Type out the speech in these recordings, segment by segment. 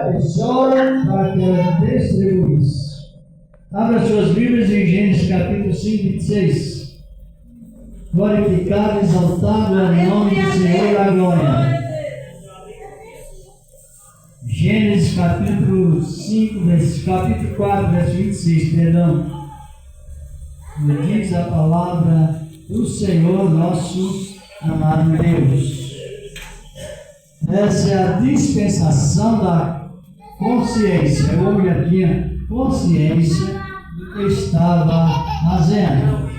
a pessoa para que ela distribuísse. Abra suas Bíblias em Gênesis capítulo 5, 26. Glorificado, exaltado é o nome do Senhor da glória. Gênesis capítulo 5, capítulo 4, verso 26, perdão. Me diz a palavra do Senhor nosso amado Deus. Essa é a dispensação da consciência. O homem já tinha consciência do que estava fazendo.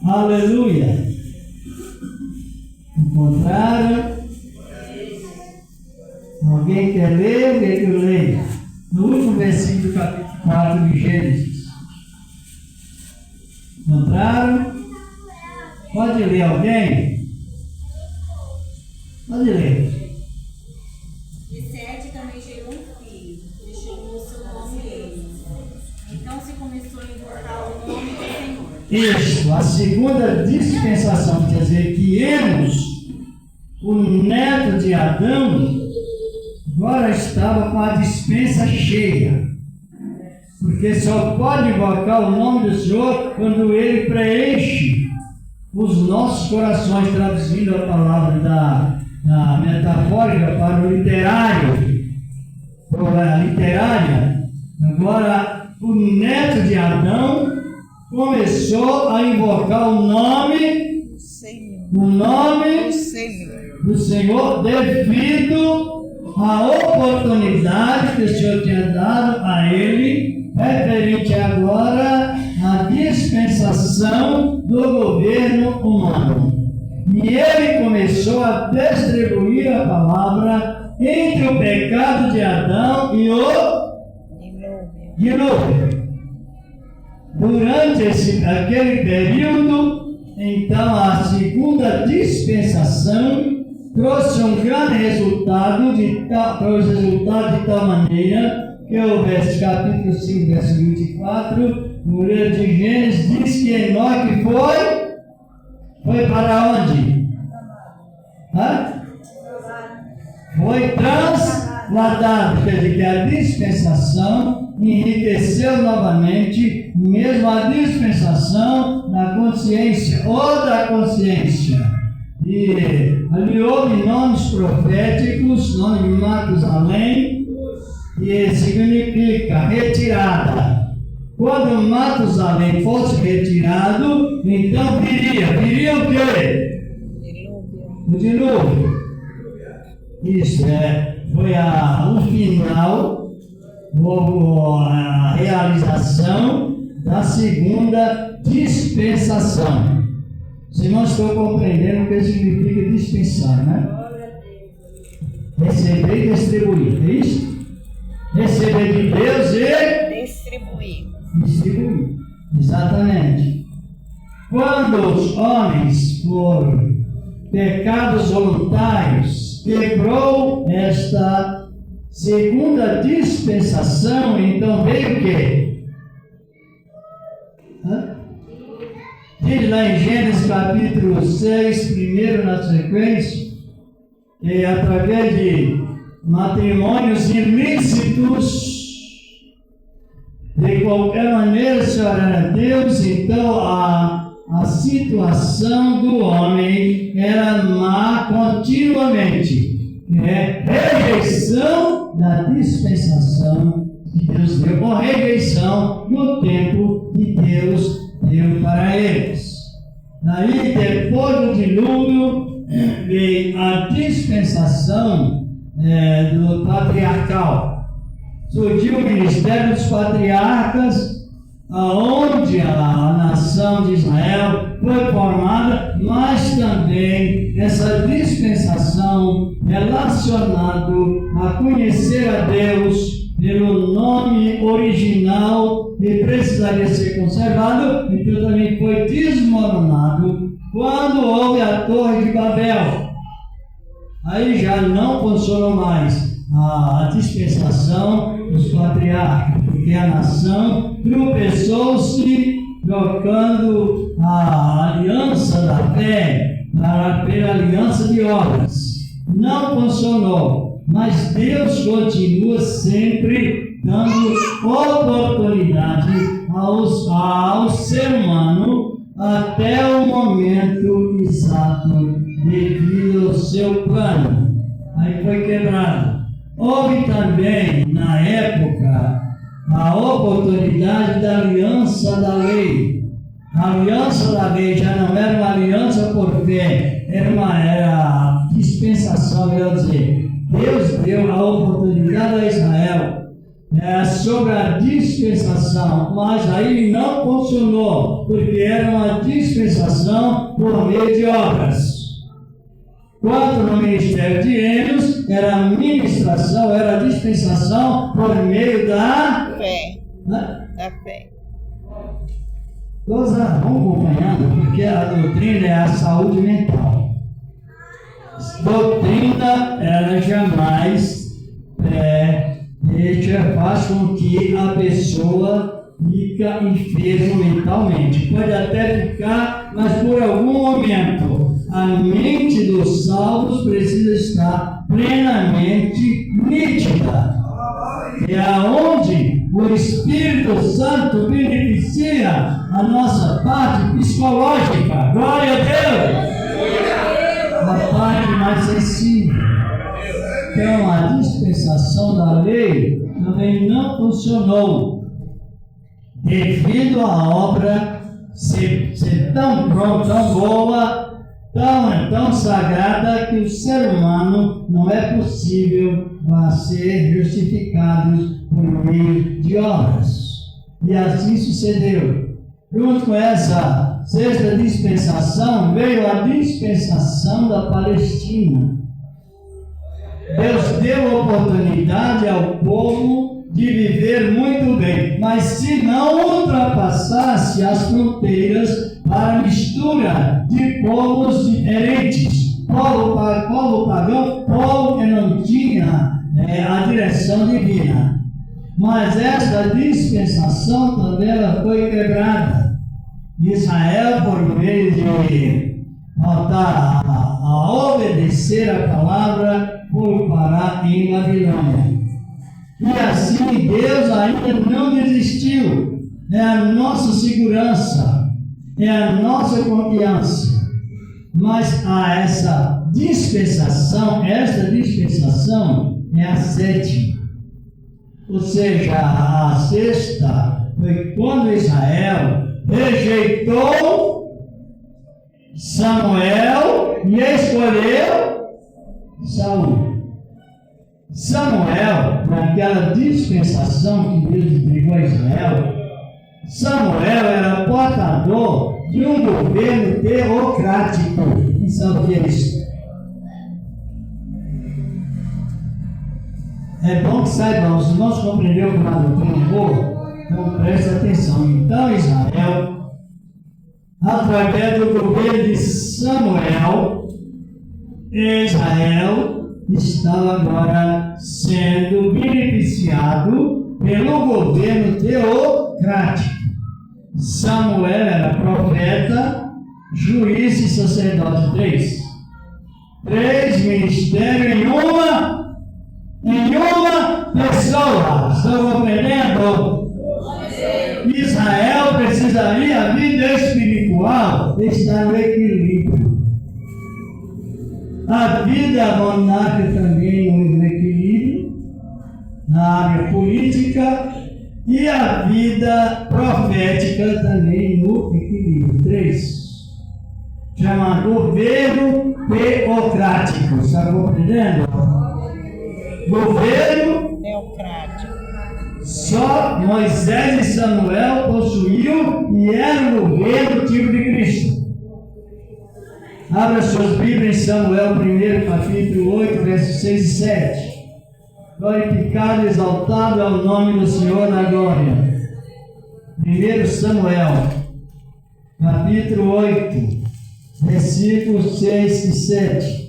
Aleluia! Encontraram? Alguém quer ler? Quer que eu leia? No último versículo do capítulo 4 de Gênesis. Encontraram? Pode ler alguém? Pode ler. De Sete também gerou um filho, e chamou seu nome Enos. Então se começou a invocar o nome do Senhor. Isso, a segunda dispensação, quer dizer que Enos, o neto de Adão, agora estava com a dispensa cheia. Porque só pode invocar o nome do Senhor quando Ele preenche os nossos corações, traduzindo a palavra da metafórica para o literário, para a literária. Agora, o neto de Adão começou a invocar o nome do Senhor devido à oportunidade que o Senhor tinha dado a ele, referente agora à dispensação do governo humano. E ele começou a distribuir a palavra entre o pecado de Adão e o dilúvio. Durante aquele período, então, a segunda dispensação trouxe um grande resultado de tal maneira que o capítulo 5, verso 24, no livro de Gênesis, diz que Enoque foi para onde? Foi transladado, quer dizer que a dispensação enriqueceu novamente, mesmo a dispensação da consciência, outra consciência. E ali houve nomes proféticos, nome de Matusalém, que significa retirada. Quando Matusalém fosse retirado, então viria o quê? O dilúvio. Isso foi o final, a realização da segunda dispensação. Se não estou compreendendo o que significa dispensar, né? Receber e distribuir, é isso? Receber de Deus e distribuir. Exatamente. Quando os homens, por pecados voluntários, quebrou esta segunda dispensação, então veio o quê? Diz lá em Gênesis capítulo 6, primeiro na sequência, que através de matrimônios ilícitos, de qualquer maneira se orar a Deus, então a situação do homem era má continuamente. Rejeição da dispensação que Deus deu, ou rejeição do tempo que Deus deu para eles. Daí, depois do dilúvio, veio a dispensação do patriarcal. Surgiu o ministério dos patriarcas, aonde a nação de Israel foi formada, mas também essa dispensação relacionada a conhecer a Deus pelo nome original que precisaria ser conservado, então também foi desmoronado quando houve a Torre de Babel. Aí já não funcionou mais a dispensação dos patriarcas, porque a nação tropeçou-se trocando a aliança da fé pela aliança de obras. Não funcionou. mas Deus continua sempre dando oportunidade ao ser humano até o momento exato devido ao seu plano. Aí foi quebrado. Houve também, na época, a oportunidade da aliança da lei. A aliança da lei já não era uma aliança por fé, era dispensação, quer dizer, Deus deu a oportunidade a Israel sobre a dispensação, mas aí não funcionou, porque era uma dispensação por meio de obras. Quanto no ministério de Enos, era a ministração, era a dispensação por meio da fé. Né? Da fé. Todos vão acompanhando, porque a doutrina é a saúde mental. Doutrina, ela jamais faz com que a pessoa fica enferma mentalmente. Pode até ficar, mas por algum momento. A mente dos salvos precisa estar plenamente nítida. É aonde o Espírito Santo beneficia a nossa parte psicológica. Glória a Deus! A parte mais sensível. Então, a dispensação da lei também não funcionou, devido à obra ser tão pronta, tão boa, tão sagrada, que o ser humano não é possível ser justificado por meio de obras. E assim sucedeu. Junto com essa sexta dispensação, veio a dispensação da Palestina. Deus deu oportunidade ao povo de viver muito bem, mas se não ultrapassasse as fronteiras para a mistura de povos diferentes, povo pagão, povo que não tinha a direção divina. Mas esta dispensação também ela foi quebrada. Israel, por meio de voltar a obedecer a palavra, foi parar em Babilônia. E assim Deus ainda não desistiu. É a nossa segurança, é a nossa confiança. Mas esta dispensação é a sétima. Ou seja, a sexta foi quando Israel rejeitou Samuel e escolheu Saul. Samuel, naquela dispensação que Deus entregou a Israel, Samuel era portador de um governo teocrático. Quem sabe o que é isso? É bom que saibamos, se nós compreendemos uma doutrina boa, então preste atenção. Então Israel, através do governo de Samuel, Israel estava agora sendo beneficiado pelo governo teocrático. Samuel era profeta, juiz e sacerdote. Três ministérios em uma pessoa. Estão compreendendo? Israel precisaria, a vida espiritual, estar no equilíbrio. A vida monárquica também no equilíbrio, na área política, e a vida profética também no equilíbrio. 3. Chama governo teocrático. Está compreendendo? Governo Teocrático. Só Moisés e Samuel possuíam e era o governo tipo de Cristo. Abra suas Bíblias em Samuel 1, capítulo 8, versos 6 e 7. Glorificado e exaltado é o nome do Senhor na glória. 1 Samuel, capítulo 8, versículos 6 e 7.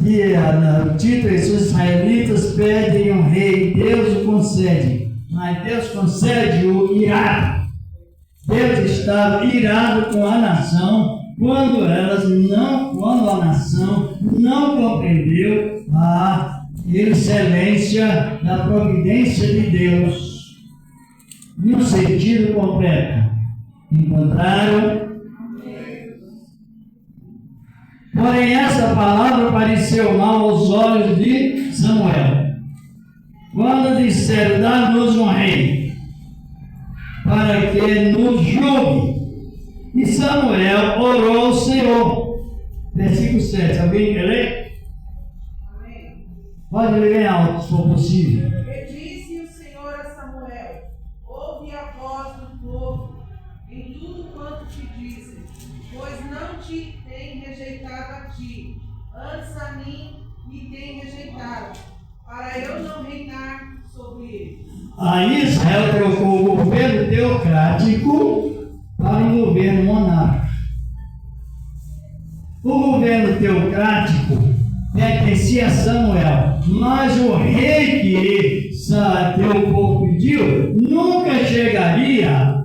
Aqui o título é: os israelitas pedem um rei, Deus o concede, mas Deus concede o irado. Deus estava irado com a nação quando a nação não compreendeu a excelência da providência de Deus, no sentido completo. Encontraram? Porém, essa palavra pareceu mal aos olhos de Samuel. Quando disseram, dá-nos um rei, para que nos julgue. E Samuel orou ao Senhor. Versículo 7. Alguém quer ler? Amém. Pode ler em alto, se for possível. E disse o Senhor a Samuel: ouve a voz do povo em tudo quanto te dizem, pois não te tem rejeitado a ti, antes a mim me tem rejeitado, para eu não reinar sobre eles. A Israel trocou o governo teocrático para um governo monárquico. O governo teocrático pertencia a Samuel, mas o rei que o povo pediu nunca chegaria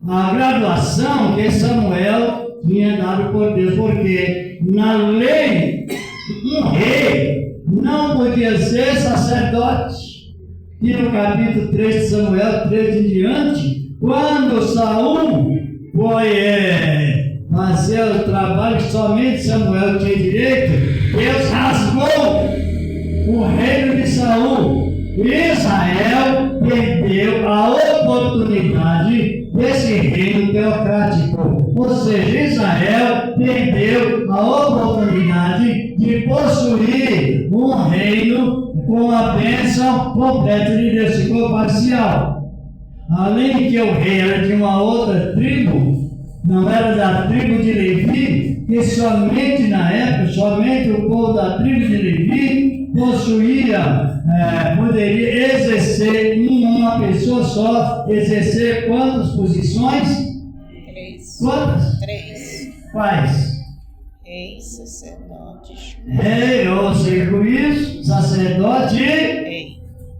à graduação que Samuel tinha dado por Deus, porque na lei um rei não podia ser sacerdote. E no capítulo 3 de Samuel 3 em diante, quando Saul foi fazer o trabalho que somente Samuel tinha direito, Deus rasgou o reino de Saul. Israel perdeu a oportunidade desse reino teocrático. Ou seja, Israel perdeu a oportunidade de possuir um reino com a bênção completa de Deus, ficou parcial. Além de que o rei era de uma outra tribo, não era da tribo de Levi, que somente na época, somente o povo da tribo de Levi poderia exercer, uma pessoa só, exercer quantas posições? 3. Quantas? 3. Quais? Rei, sacerdote, Rei, ou seja, juiz, sacerdote rei,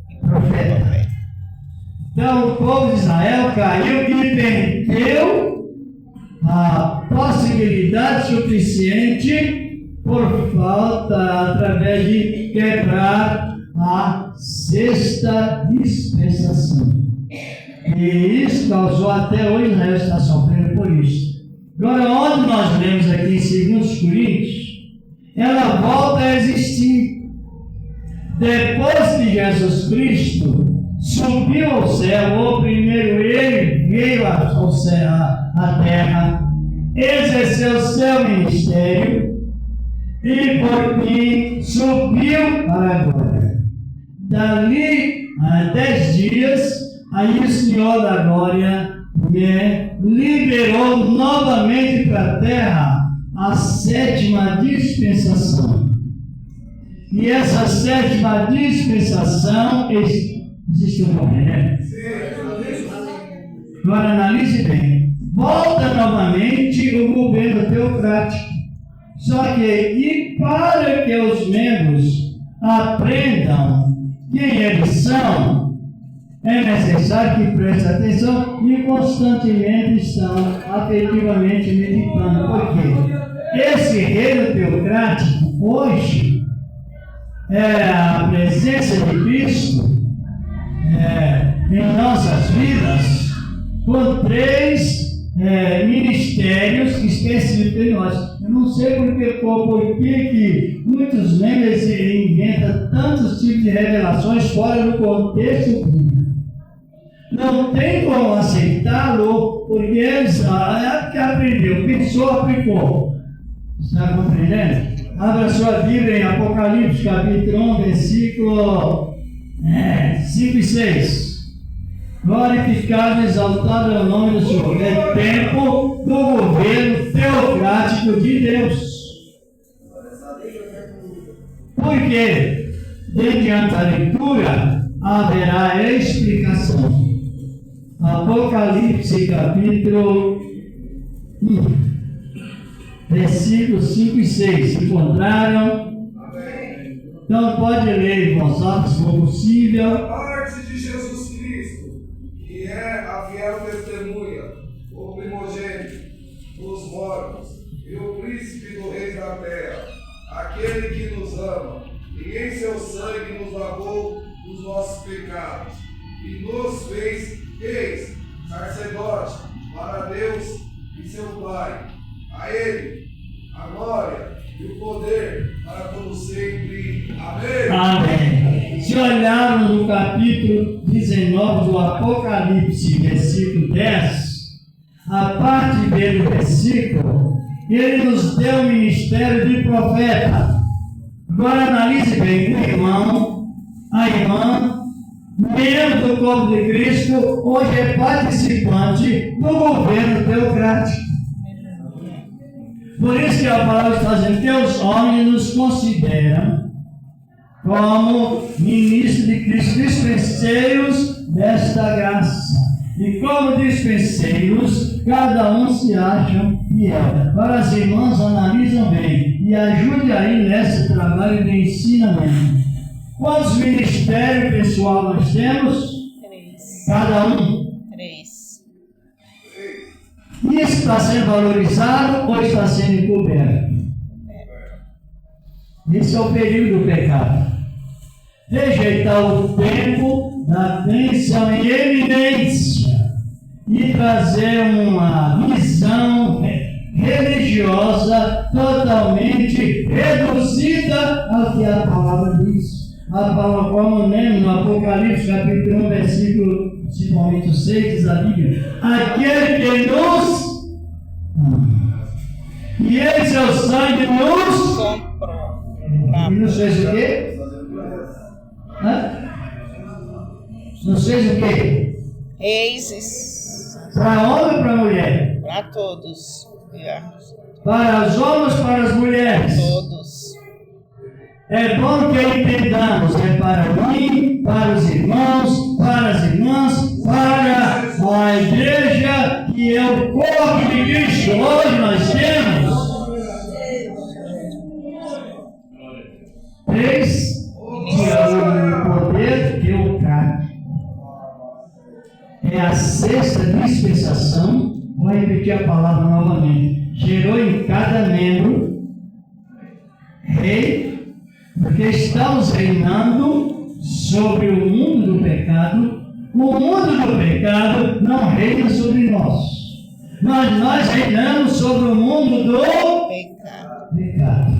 e profeta. Então o povo de Israel caiu e perdeu a possibilidade suficiente por falta, através de quebrar a sexta dispensação. E isso causou, até hoje Israel está sofrendo por isso. Agora, onde nós lemos aqui em 2 Coríntios, ela volta a existir. Depois que Jesus Cristo subiu ao céu, ou primeiro ele veio ao céu, à terra, exerceu seu ministério e por fim subiu para a glória. Dali a 10 dias, aí o Senhor da glória liberou novamente para a terra a 7ª dispensação. E essa 7ª dispensação existe um nome, né? Agora analise bem. Volta novamente o governo teocrático. Só que, e para que os membros aprendam quem eles são, é necessário que prestem atenção e constantemente estão afetivamente meditando. Por quê? Esse reino teocrático, hoje, é a presença de Cristo em nossas vidas, com 3 ministérios específicos em nós. Eu não sei por que muitos membros inventam tantos tipos de revelações fora do contexto bíblico. Não tem como aceitá-lo, porque eles que aprendeu, pensou, aplicou. Está compreendendo? Abra sua Bíblia em Apocalipse, capítulo 1, versículo 5 e 6. Glorificado e exaltado é o nome do Senhor. É tempo do governo teocrático de Deus. Porque, mediante a leitura, haverá explicação. Apocalipse, capítulo 1, versículos 5 e 6. Encontraram? Amém. Então pode ler em voz alta, se for possível. Da parte de Jesus Cristo, que é a fiel testemunha, o primogênito dos mortos, que nos ama, e em seu sangue nos lavou dos nossos pecados, e nos fez reis, sacerdotes, para Deus e seu Pai. A Ele a glória e o poder para todo sempre. Amém. Amém. Se olharmos no capítulo 19 do Apocalipse, versículo 10, a parte B do versículo, ele nos deu o ministério de profeta. Agora analise bem, o irmão, a irmã, membro do corpo de Cristo, hoje é participante do governo teocrático. Por isso que a palavra está dizendo que os homens nos consideram como ministros de Cristo, dispenseiros desta graça. E como dispenseiros, cada um se acha fiel. Para as irmãs, analisam bem e ajude aí nesse trabalho de ensinamento. Quantos ministérios pessoal nós temos? 3. Cada um. 3. Isso está sendo valorizado ou está sendo encoberto? Esse é o perigo do pecado. Rejeitar o tempo da bênção em evidência e trazer uma visão religiosa totalmente reduzida ao que a palavra diz. A palavra, como lemos no Apocalipse, capítulo 1, versículo, principalmente o 6, diz a Bíblia: aquele que nos e ele, seu sangue, nos Comprou. e nos fez o quê? Hã? Nos fez o quê? Reis Para homem ou para mulher? para todos. Para os homens, para as mulheres. Todos. É bom que entendamos, é para mim, para os irmãos, para as irmãs, para a igreja, que é o corpo de Cristo. Hoje nós temos 3, que é o poder teocrático. É a 6ª dispensação. Vou repetir a palavra novamente. Gerou em cada membro rei, porque estamos reinando sobre o mundo do pecado. O mundo do pecado não reina sobre nós. Nós reinamos sobre o mundo do pecado,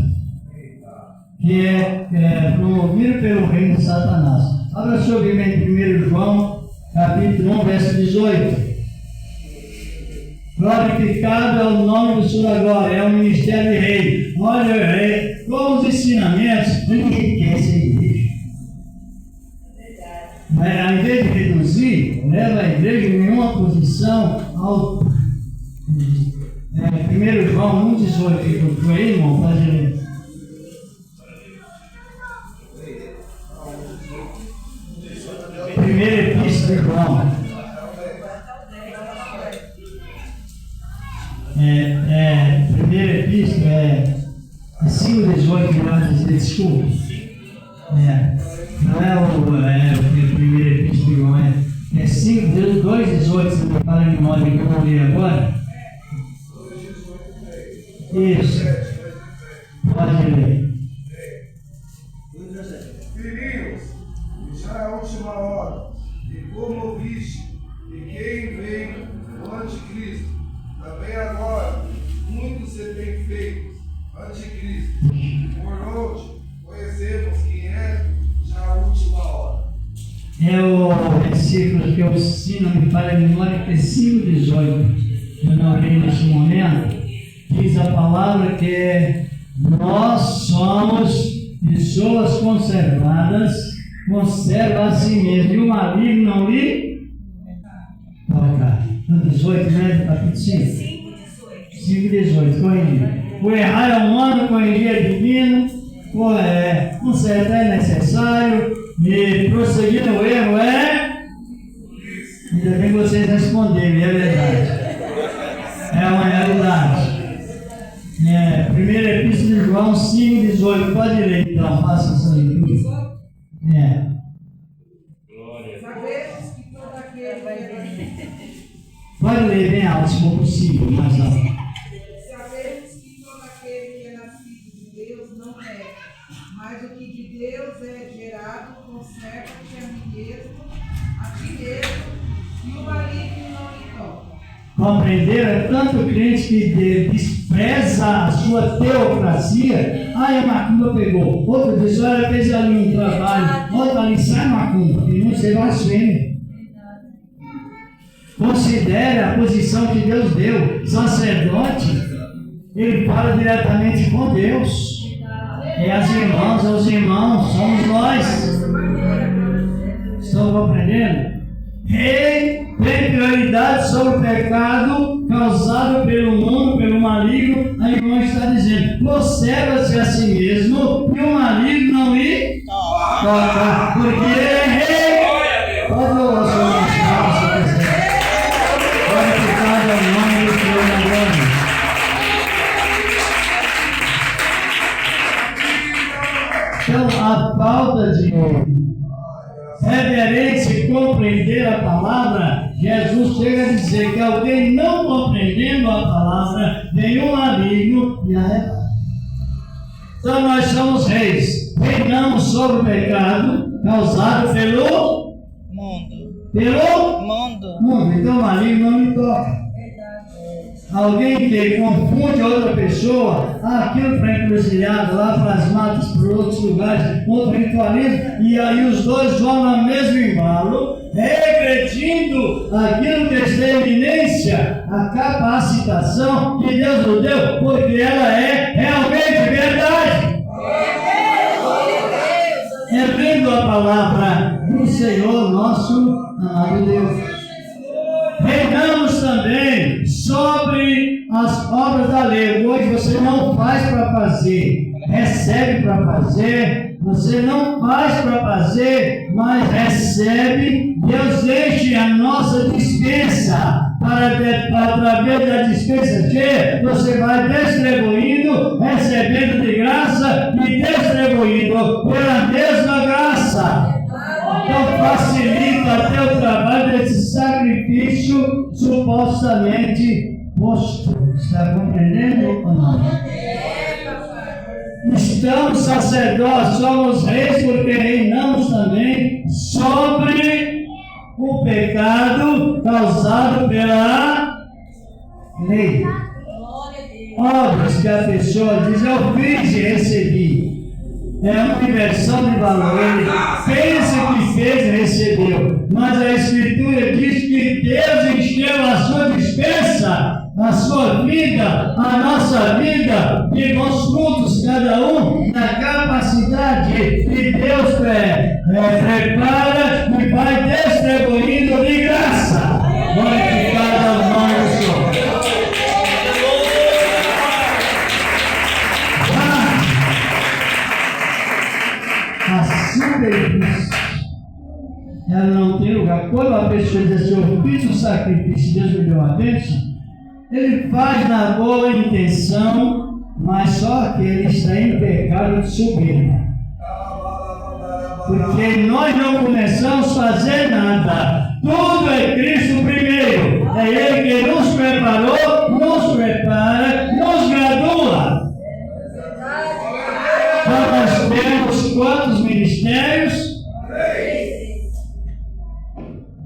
que é promovido pelo reino de Satanás. Abra sua Bíblia em 1 João, capítulo 1, verso 18. Glorificado é o nome do sua glória, é o ministério de rei. Olha, com os ensinamentos, enriquece a igreja. Mas, ao invés de reduzir, leva a igreja em nenhuma posição alta. 1 João 1,18, foi aí, irmão? Pode ler. Primeira epístola de João. Primeira epístola é 5,18 que nós dizer, desculpa. Não é o primeira epístola de João, é 2,18, se não fala de modo que eu vou ler agora. Isso. Pode ler. Filhinhos, já é a última hora, e como ouviste, de quem vem o anticristo, também agora muitos se têm feito anticristo. Por onde conhecemos quem é já a última hora. É o versículo que eu ensino, me falha a memória, que é 5,18. Eu não li nesse momento. Diz a palavra que nós somos pessoas conservadas, conserva a si mesmo. E o maligno não lhe toca. 18, né? Capítulo 5. 5,18. Corrigir. O errar é humano, corrigir é divino. Consertar é necessário. E prosseguir no erro é. Ainda bem que vocês responderam, é verdade. É uma realidade. Primeira epístola de João 5,18. Pode ler então, faça essa leitura. Sabemos que todo aquele Pode ler bem alto, se for possível, mais alto. Sabemos que todo aquele que é nascido de Deus não peca, mas o que de Deus é gerado conserva-te a ti mesmo, e o maligno não lhe toca. Compreenderam? É tanto crente que despreza a sua teocracia. Ai, a macumba pegou. Outro diz, olha, fez ali um trabalho. Outro ali, sai macumba. E não se blasfêmia. Considere a posição que Deus deu. Sacerdote, ele fala diretamente com Deus. É as irmãs, é os irmãos, somos nós. Estão compreendendo? Rei tem prioridade sobre o pecado causado pelo mundo, pelo maligno. A irmã está dizendo: conserva-se a si mesmo e o maligno não lhe toca, porque ele é rei. Pode louvar o Senhor nas calças, se quiser. Glorificado é o nome do Senhor na glória. Então, a falta de reverência e compreender a palavra, Jesus chega a dizer que alguém não compreendendo a palavra, vem um maligno e arrebata. Então nós somos reis, reinamos sobre o pecado causado pelo mundo. Então o maligno não me toca. Alguém que confunde outra pessoa, aquilo para encruzilhada, lá para as matas, para outros lugares, outro ritualismo, e aí os dois vão no mesmo embalo, regredindo aquilo que está em eminência, a capacitação que Deus nos deu, porque ela é realmente verdade. É vendo a palavra do Senhor nosso amado Deus. Reinamos também sobre as obras da lei. Hoje você não faz para fazer, recebe para fazer. Você não faz para fazer, mas recebe. Deus enche a nossa dispensa. Através da dispensa que você vai distribuindo, recebendo de graça e distribuindo pela mesma graça. Então facilita até o trabalho desse sacrifício supostamente posto. Está compreendendo ou não? Estamos sacerdotes, somos reis porque reinamos também sobre o pecado causado pela lei. Obras que a pessoa diz, eu fiz e recebi. É uma inversão de valor. Ele pensa que fez e recebeu. Mas a Escritura diz que Deus encheu a sua dispensa, a sua vida, a nossa vida, de bons frutos, cada um na capacidade que Deus prepara e vai distribuindo de graça. Glorificado ao nome do Senhor. Ela não tem lugar. Quando a pessoa diz assim, eu fiz o sacrifício, Deus me deu uma bênção, ele faz na boa intenção, mas só que ele está em pecado de soberba. Porque nós não começamos a fazer nada. Tudo é Cristo primeiro. É Ele que nos preparou, nos prepara, nos gradua. Então nós temos quantos ministérios?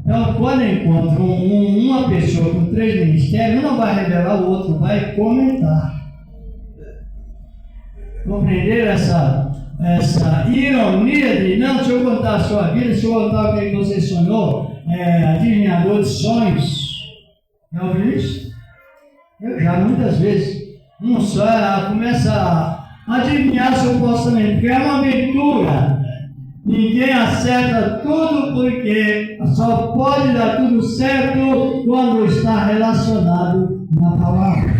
Então, quando encontro uma pessoa com 3 ministérios, não vai revelar o outro, vai comentar. Compreender essa ironia de, não, deixa eu contar a sua vida, deixa eu contar o que você sonhou, adivinhador de sonhos. Já ouviu isso? Eu já, muitas vezes. Um só começa a adivinhar supostamente, porque é uma aventura. Ninguém acerta tudo porque só pode dar tudo certo quando está relacionado na palavra.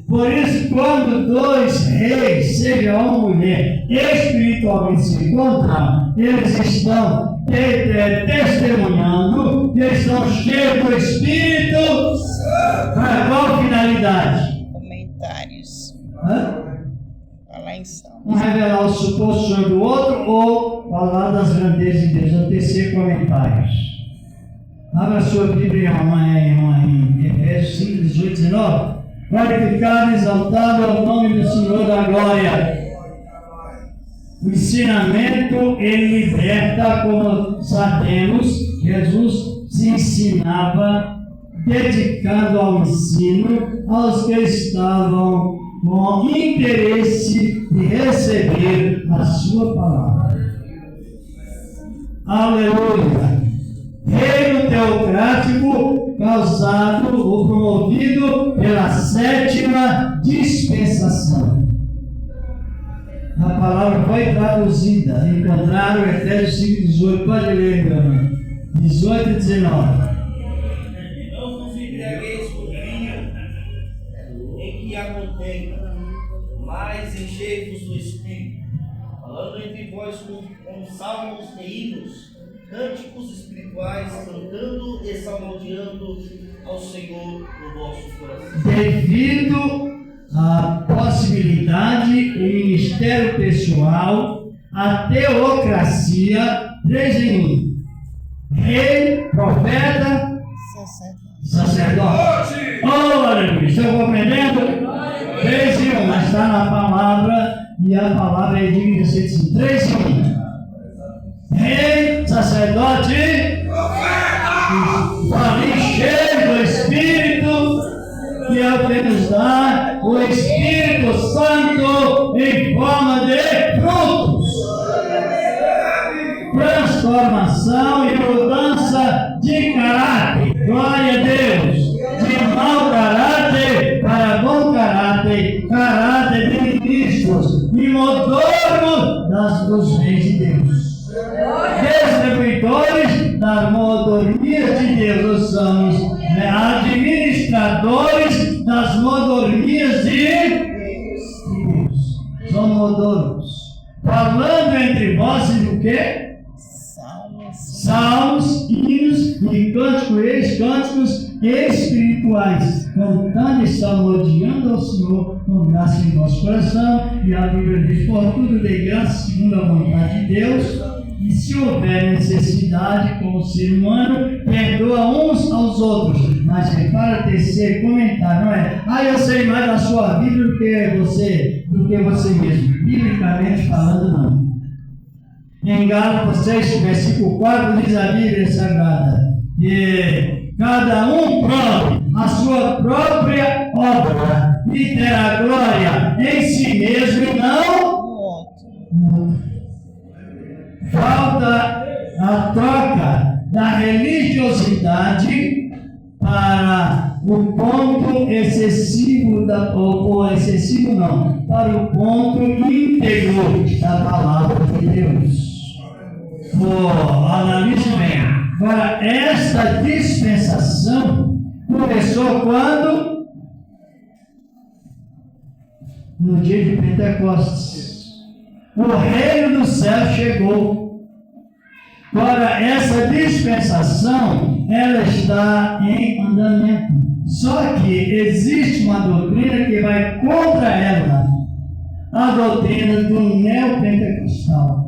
Por isso, quando 2 reis, seja uma mulher, espiritualmente se encontram, eles estão testemunhando, eles estão cheios do Espírito. Para qual finalidade? Comentários. Falar em salmos. Um revelar o suposto sonho do outro ou falar das grandezas de Deus, ou tecer comentários. Abra sua Bíblia em Efésios 5, 18, 19. Glorificado e exaltado é o nome do Senhor da glória. O ensinamento, ele liberta, como sabemos, Jesus se ensinava dedicando ao ensino aos que estavam com interesse de receber a sua palavra. Aleluia! Reino teocrático causado ou promovido pela sétima dispensação. A palavra foi traduzida. Encontraram Efésios 5:18. Pode ler, meu irmão. 18 e 19. Não vos embriagueis com vinho em que há contenda, mas enchei-vos do Espírito, falando entre vós com salmos e hinos, cânticos espirituais, cantando e salmodiando ao Senhor no vosso coração. Devido à possibilidade, o ministério pessoal, a teocracia, 3 em 1. Rei, profeta, sacerdote. Oh, aleluia! Estão compreendendo? 3 em 1, mas está na palavra, e a palavra é dividida assim: 3 em 1. Rei, sacerdote, profeta, cheio do Espírito, que é o que nos dá o Espírito Santo em forma de frutos. Transformação e mudança de caráter. Glória a Deus. De mau caráter para bom caráter. Caráter de Cristo. E motorno dos reis de Deus. Distribuidores das mordomias de Deus. Nós somos administradores das mordomias de Deus. Somos mordomos. Falando entre vós do quê? Salmos, hinos e cânticos espirituais, cantando e salmodiando ao Senhor com graça em nosso coração. E a Bíblia diz: por tudo dê graça segundo a vontade de Deus, e se houver necessidade como ser humano, perdoa uns aos outros. Mas repara o terceiro comentário, não é? Eu sei mais da sua vida do que você mesmo. Biblicamente falando, não. Em Gálatas 6, versículo 4, diz a Bíblia Sagrada: que cada um prove a sua própria obra e terá glória em si mesmo e não no outro. Falta a troca da religiosidade para o ponto excessivo, para o ponto íntegro da palavra de Deus. Analise bem. Agora, esta dispensação começou quando? No dia de Pentecostes. O reino do céu chegou. Agora, essa dispensação, ela está em andamento. Só que existe uma doutrina que vai contra ela. A doutrina do neopentecostal.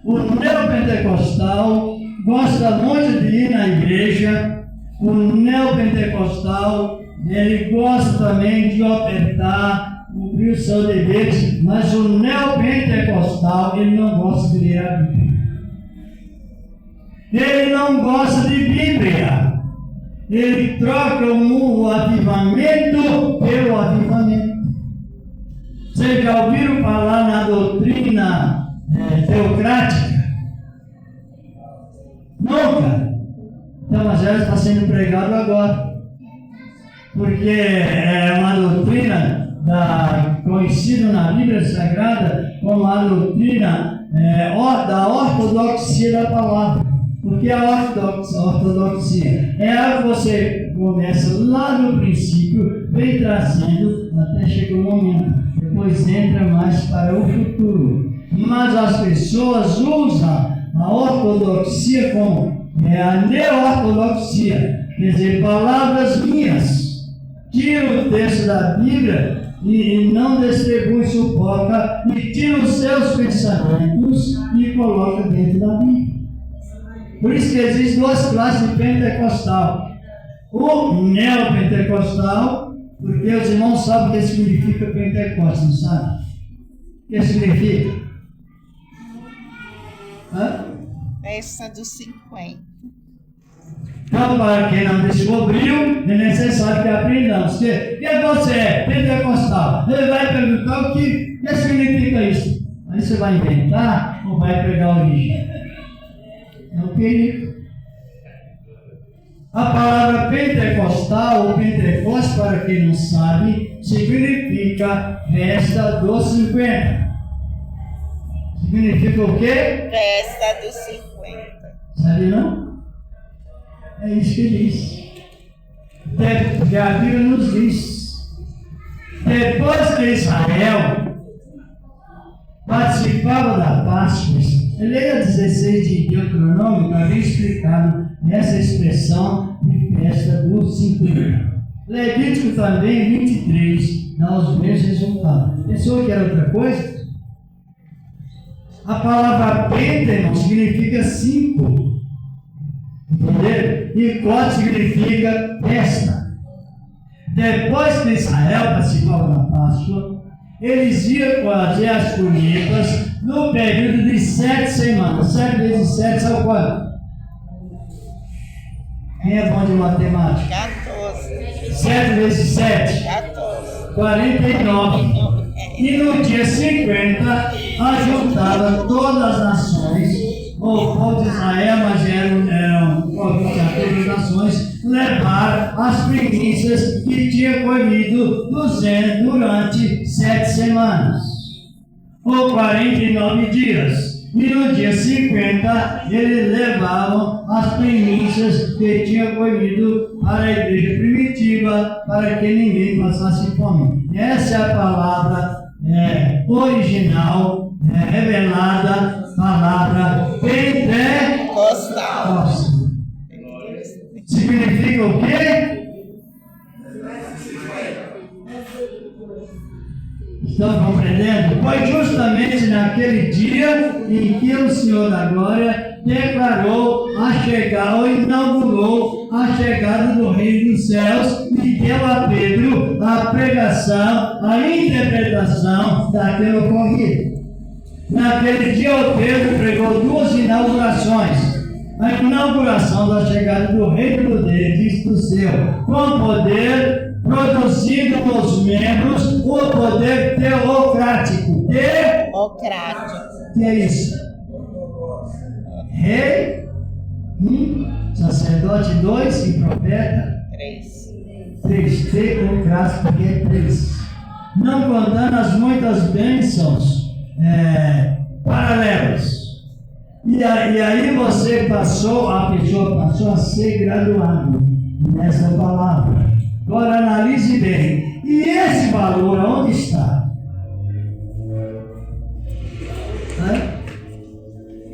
O neopentecostal gosta muito de ir na igreja. O neopentecostal, ele gosta também de ofertar, cumprir o seu dever, mas o neopentecostal, ele não gosta de ler a Bíblia. Ele não gosta de Bíblia. Ele troca o avivamento pelo avivamento. Vocês já ouviram falar na doutrina teocrática? Nunca. Então, mas ela está sendo pregado agora. Porque é uma doutrina conhecida na Bíblia Sagrada como a doutrina da ortodoxia da palavra. Porque a ortodoxia é algo que você começa lá no princípio, vem trazendo até chegar o momento, depois entra mais para o futuro. Mas as pessoas usam a ortodoxia como a neo-ortodoxia, quer dizer, palavras minhas. Tira o texto da Bíblia e não distribui, sufoca, e tira os seus pensamentos e coloca dentro da Bíblia. Por isso que existem duas classes de pentecostal. O neopentecostal, porque os irmãos sabem o que significa Pentecostes, não sabem? O que significa? Festa dos 50. Então, para quem não descobriu, é necessário que aprendamos. Quem você é? Pentecostal. Ele vai perguntar o que significa isso. Aí você vai inventar ou vai pegar a origem? É o perigo. A palavra pentecostal, ou Pentecoste, para quem não sabe, significa festa dos 50. Significa o quê? Festa dos 50. Sabe não? É isso que diz. A Bíblia nos diz. Depois que Israel participava da Páscoa, leia 16 de Deuteronômio, está bem explicado nessa expressão de festa dos 50. Levítico também, 23, dá os mesmos resultados. Pensou que era outra coisa? A palavra Pentecoste significa 5. Entendeu? E qual significa festa. Depois que Israel participava da Páscoa, eles iam fazer as colheitas no período de 7 semanas. 7 vezes 7 são quanto? Quem é bom de matemática? 14. 7 vezes 7? 14. 49. E no dia 50, ajuntava todas as nações, o povo de Israel, mas eram todas as nações, levar as primícias que tinha colhido durante 7 semanas, ou 49 dias. E no dia 50, eles levavam as primícias que tinha colhido para a igreja primitiva, para que ninguém passasse fome. Essa é a palavra original, revelada, palavra Pentecostal. Significa o quê? Estão compreendendo? Foi justamente naquele dia em que o Senhor da Glória declarou ou inaugurou a chegada do Reino dos Céus e deu a Pedro a pregação, a interpretação daquele ocorrido. Naquele dia o Pedro pregou 2 inaugurações. A inauguração da chegada do Reino de Deus do céu, com poder produzindo nos membros o poder teocrático. Teocrático. Que é isso? Rei, 1, sacerdote 2 e profeta 3. Teocrático, que é 3. Não contando as muitas bênçãos paralelas. E aí a pessoa passou a ser graduado nessa palavra. Agora analise bem. E esse valor onde está?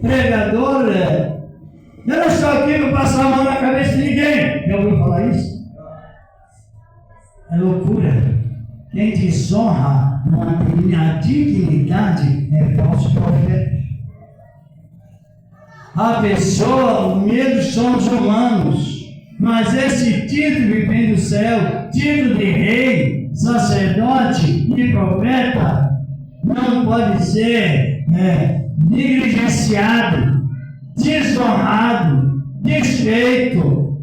Pregador, eu não estou aqui para passar a mão na cabeça de ninguém. Já ouviu falar isso? É loucura. Quem desonra a dignidade é falso profeta. A pessoa, o medo somos humanos. Mas esse título que vem do céu, título de rei, sacerdote e profeta, não pode ser negligenciado, desonrado, desfeito,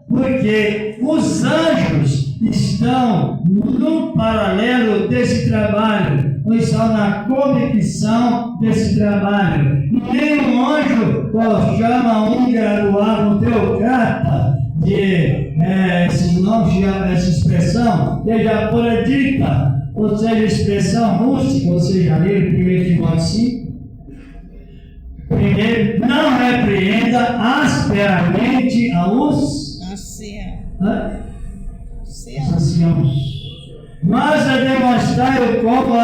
porque os anjos estão no paralelo desse trabalho, ou estão na conexão desse trabalho. E nenhum anjo chama um graduado, um teocrata, essa expressão, que já fora dita, ou seja, expressão rústica, você já leu 1 Timóteo 5? Primeiro, não repreenda asperamente aos anciãos, mas a demonstrar como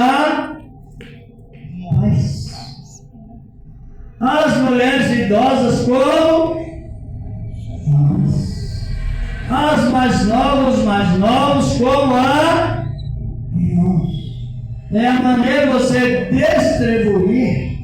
as mulheres idosas como as mais novos como irmãos. É a maneira de você distribuir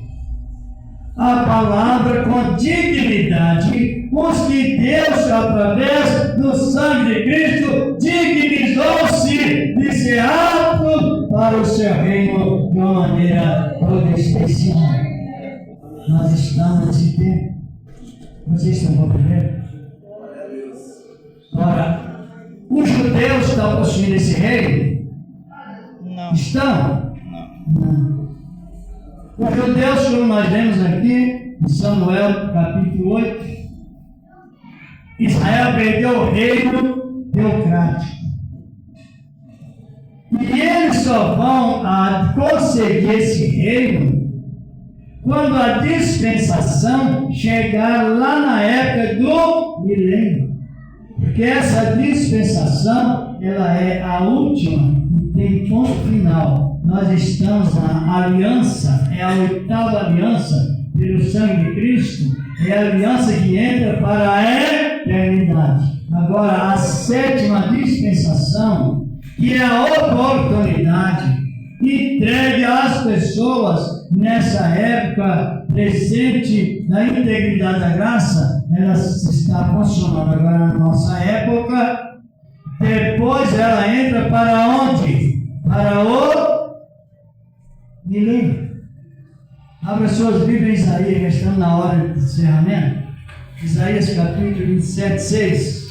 a palavra com dignidade, os que Deus, através do sangue de Cristo, dignizou-se de ser apto para o seu reino de uma maneira toda especial. Nós estamos nesse tempo. Vocês estão compreendendo? Ora, os judeus estão possuindo esse reino? Não. Estão? Não. Os judeus, como nós vemos aqui, em Samuel capítulo 8, Israel perdeu o reino teocrático. E eles só vão conseguir esse reino quando a dispensação chegar lá na época do milênio. Porque essa dispensação, ela é a última e tem ponto final. Nós estamos na aliança, é a 8ª aliança pelo sangue de Cristo, é a aliança que entra para a eternidade. Agora, a 7ª dispensação, que é a oportunidade entregue às pessoas nessa época presente da integridade da graça, ela está funcionando agora na nossa época. Depois ela entra para onde? Para o milênio. Abra suas Bíblias em Isaías, já estamos na hora de encerramento. Isaías capítulo 27, 6.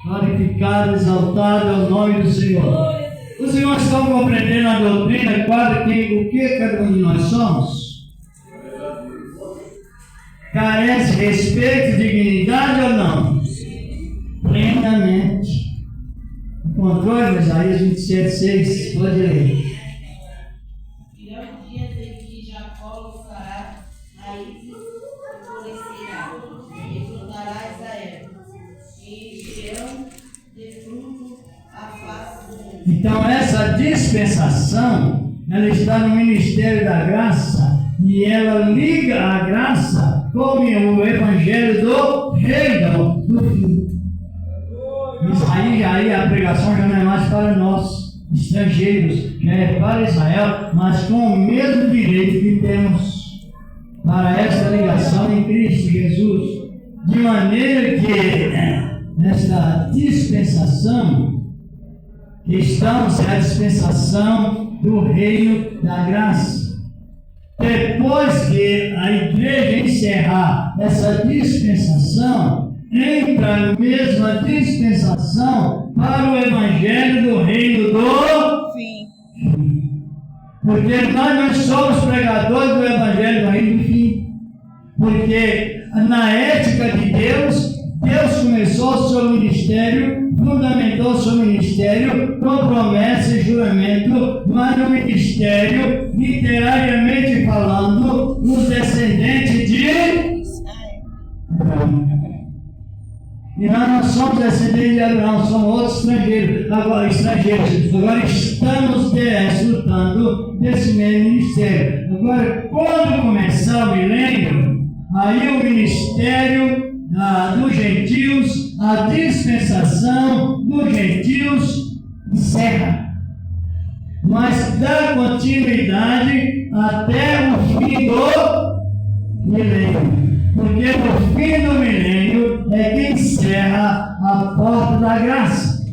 Glorificado, exaltado é o nome do Senhor. Os irmãos estão compreendendo a doutrina quase que o que cada um de nós somos? Carece de respeito, dignidade ou não? Plenamente. Encontrou Isaías 27, 6? Pode ler. Virão dias em que Jacó lançará raízes e florescerá, e brotará Israel, e encherão de fruto a face do mundo. Então essa dispensação, ela está no ministério da graça e ela liga a graça com o evangelho do reino do fim. Isso aí a pregação já não é mais para nós, estrangeiros, já é para Israel, mas com o mesmo direito que temos para esta ligação em Cristo Jesus. De maneira que nesta dispensação que estamos é a dispensação do reino da graça. Depois que a igreja encerrar essa dispensação, entra a mesma dispensação para o evangelho do reino do Fim. Porque nós não somos pregadores do evangelho do reino do fim. Porque na ética de Deus, Deus começou o seu ministério, fundamentou o seu ministério com promessa e juramento, mas no ministério, literariamente falando, os descendentes de Abraão. E nós não somos descendentes de Abraão, somos outros estrangeiros. Agora estamos desfrutando desse mesmo ministério. Agora, quando começar o milênio, aí o ministério dos gentios, a dispensação dos gentios encerra, mas dá continuidade até o fim do milênio, porque no fim do milênio é que encerra a porta da graça,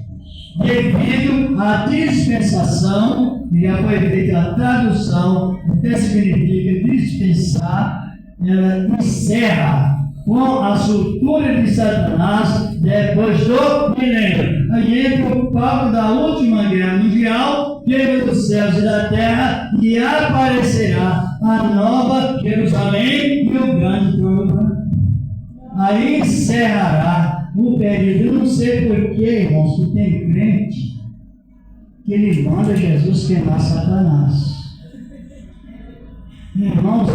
devido à dispensação, que já foi feita a tradução, o que significa dispensar, ela encerra com a soltura de Satanás depois do milênio. Aí entra o papo da última guerra mundial, Deus dos céus e da terra, e aparecerá a nova Jerusalém e o grande trono branco. Aí encerrará o período. Eu não sei porquê, irmãos, que tem crente que ele manda Jesus queimar Satanás. Irmãos,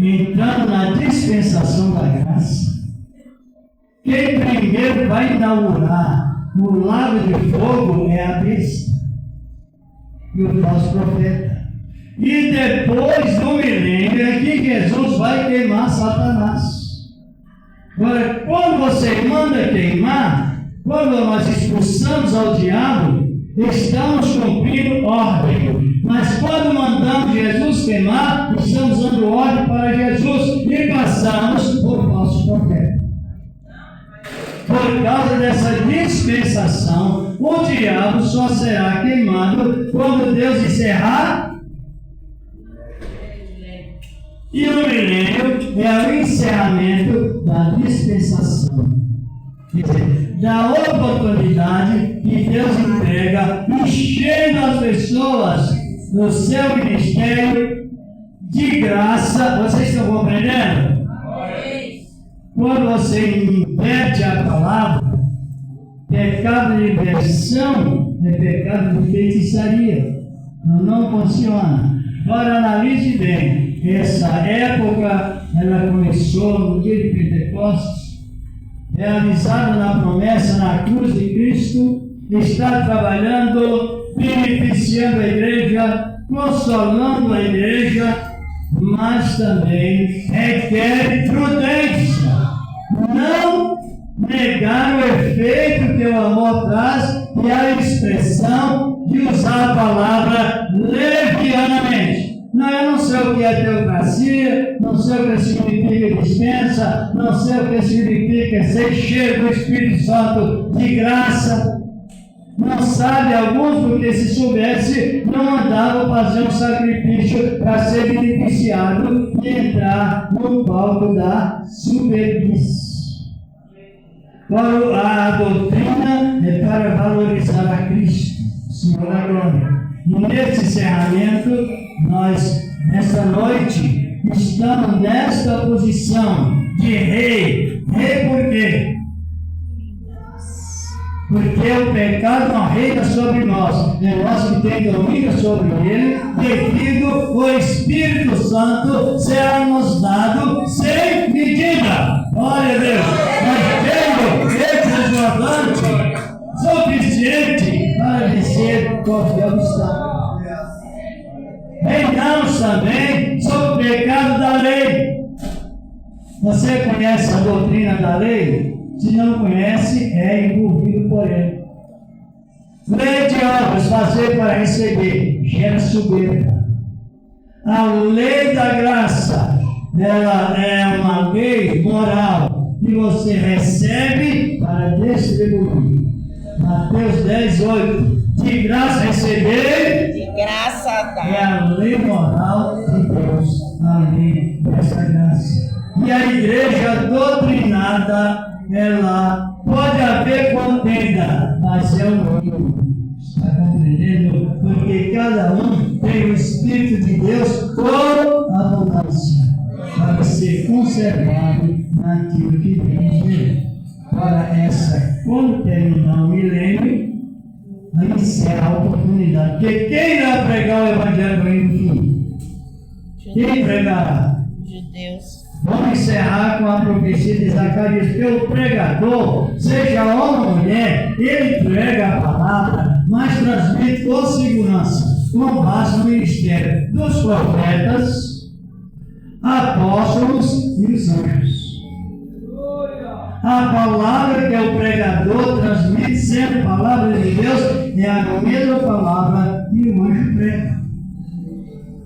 entrando na dispensação da graça, quem primeiro vai inaugurar o lago de fogo é a besta e o falso profeta. E depois do milênio é que Jesus vai queimar Satanás. Agora, quando você manda queimar, quando nós expulsamos ao diabo, estamos cumprindo ordem. Mas quando mandamos Jesus queimar, estamos dando ordem para Jesus e passamos por falso profeta. Por causa dessa dispensação, o diabo só será queimado quando Deus encerrar E o milênio é o encerramento da dispensação. Quer dizer, da oportunidade que Deus entrega, enchendo as pessoas no seu ministério de graça. Vocês estão compreendendo? Quando você inverte a palavra, pecado de inversão é pecado de feitiçaria. Não funciona. Agora analise bem. Essa época, ela começou no dia de Pentecostes, realizada na promessa na cruz de Cristo, está trabalhando, beneficiando a igreja, consolando a igreja, mas também requer prudência. Não negar o efeito que o amor traz e a expressão de usar a palavra levianamente. Não, eu não sei o que é teocracia, não sei o que significa dispensa, não sei o que significa ser cheio do Espírito Santo de graça. Não sabe alguns, porque se soubesse, não andavam fazer um sacrifício para ser beneficiado e entrar no palco da superfície. A doutrina é para valorizar a Cristo, Senhor da glória. E nesse encerramento, nós, nesta noite, estamos nesta posição de rei. Rei por quê? Porque o pecado não reina sobre nós, é nós que temos domínio sobre ele, devido ao Espírito Santo será nos dado sem medida. Glória a Deus! Nós temos esse transbordante suficiente para vencer qualquer obstáculo. Reinamos também sobre o pecado da lei. Você conhece a doutrina da lei? Se não conhece, é envolvido por ele. Lei de obras, fazer para receber, gera soberba. A lei da graça, ela é uma lei moral que você recebe para distribuir. Mateus 10:8. De graça receber, De graça é dá. a lei moral de Deus, a lei dessa graça. E a igreja doutrinada, ela pode haver contenda, mas é o mínimo. Está compreendendo? Porque cada um tem o Espírito de Deus com abundância para ser conservado naquilo que Deus dele. Para essa, quando terminar o milênio, aí encerra a oportunidade. Porque quem vai pregar o Evangelho no fim? Quem pregará? Judeus. Vamos encerrar com a profecia de Zacarias, porque o pregador, seja homem ou mulher, ele prega a palavra, mas transmite com segurança, com base no ministério dos profetas, apóstolos e os anjos. A palavra que o pregador transmite, sendo palavra de Deus, é a mesma palavra que o anjo prega.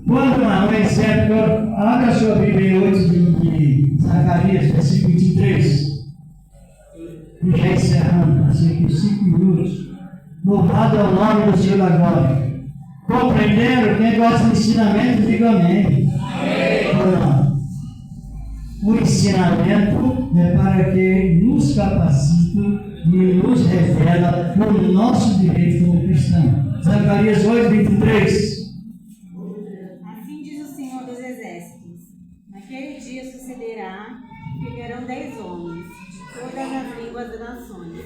Quando não é certo, abra a sua Bíblia 8 de Zacarias, versículo 23. E já encerrando, assim, 5 minutos. Louvado é o nome do Senhor da glória. Compreenderam? Quem gosta de ensinamento, diga amém. Amém. O ensinamento é para que nos capacite e nos revela o nosso direito como cristão. Zacarias 8:23. Assim diz o Senhor dos Exércitos: naquele dia sucederá que pegarão 10 homens de todas as línguas das nações.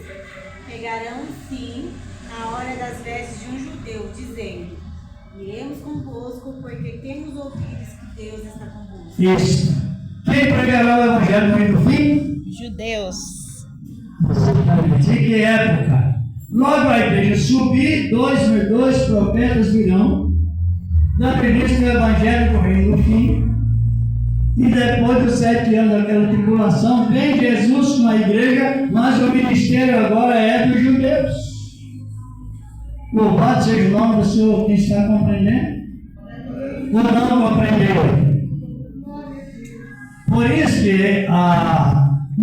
Pegarão, sim, a hora das vestes de um judeu, dizendo: iremos convosco, porque temos ouvido que Deus está convosco. Isso. Quem pregará o Evangelho no fim? Judeus. De que época? Logo a igreja subir, dois profetas virão, dar início do Evangelho do Reino no fim, e depois dos 7 anos daquela tribulação, vem Jesus com a igreja, mas o ministério agora é dos judeus. Louvado seja o nome do Senhor. Quem está compreendendo? Ou não compreendeu? Por isso que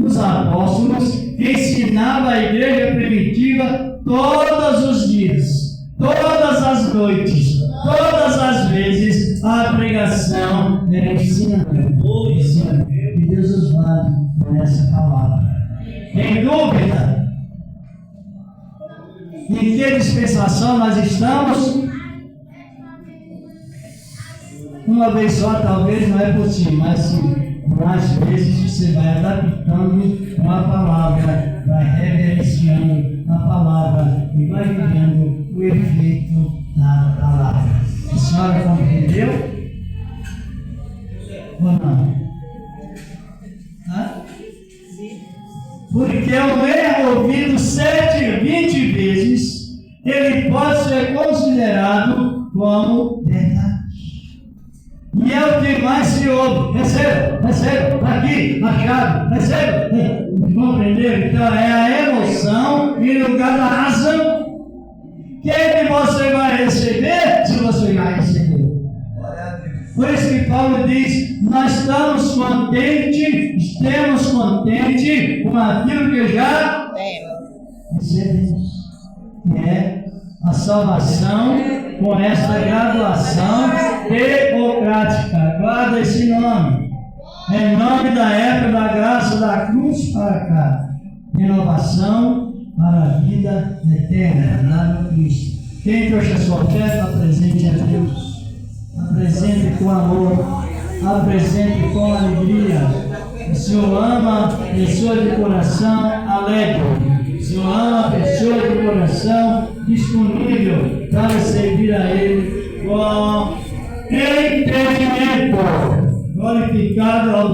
os apóstolos ensinavam a igreja primitiva todos os dias, todas as noites, todas as vezes, a pregação Ensina. Que Deus os vale por essa palavra. Tem dúvida? Em que dispensação nós estamos? Uma vez só talvez não é possível, mas sim, mais vezes você vai adaptando uma palavra, vai reverenciando a palavra e vai vivendo o efeito da palavra. A senhora compreendeu? Ou não? Porque o mesmo ouvido 20 vezes, ele pode ser considerado como verdade. E é o que mais se ouve. Receba, aqui, machado, receba. Compreendeu? Então é a emoção em lugar da razão. Quem você vai receber se você já recebeu? Por isso que Paulo diz, nós estamos contentes com aquilo que já recebemos. Que é a salvação com essa graduação teocrática. Guarda esse nome. Em nome da época da graça da cruz para cá. Renovação para a vida eterna lá no Cristo. Quem trouxe a sua oferta, apresente a Deus. Apresente com amor. Apresente com alegria. O Senhor ama a pessoa de coração alegre. O Senhor ama a pessoa de coração disponível para servir a Ele com entendimento. Glorificado ao